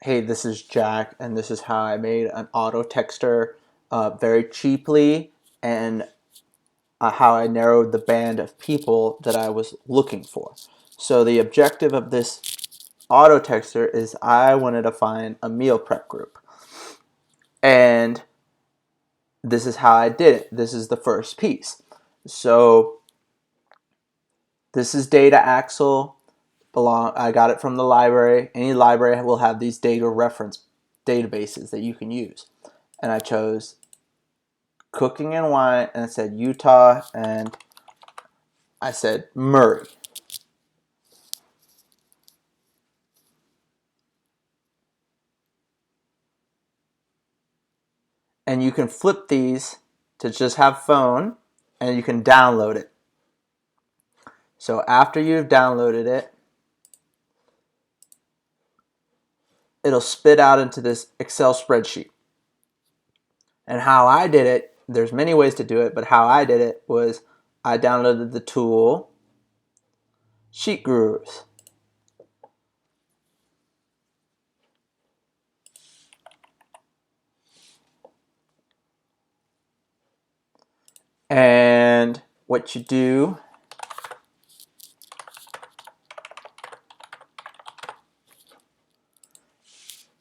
Hey, this is Jack, and this is how I made an auto texter very cheaply, and how I narrowed the band of people that I was looking for. So the objective of this auto texter is I wanted to find a meal prep group, and this is how I did it. This is the first piece. So this is Data Axle. I got it from the library. Any library will have these data reference databases that you can use. And I chose cooking and wine, and it said Utah, and I said Murray. And you can flip these to just have phone, and you can download it. So after you've downloaded it, it'll spit out into this Excel spreadsheet. And how I did it, there's many ways to do it, but how I did it was I downloaded the tool Sheet Gurus. And what you do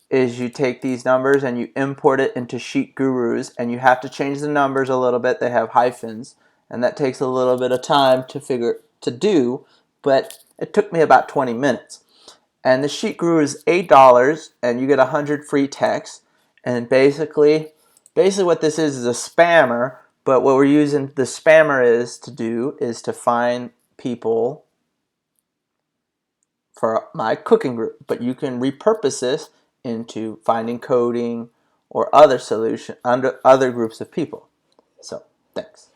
is you take these numbers and you import it into Sheet Gurus, and you have to change the numbers a little bit. They have hyphens, and that takes a little bit of time to do, but it took me about 20 minutes. And the Sheet Guru is $8, and you get 100 free text. And basically what this is a spammer, but what we're using the spammer is to do is to find people for my cooking group. But you can repurpose this into finding coding or other solution under other groups of people. So thanks.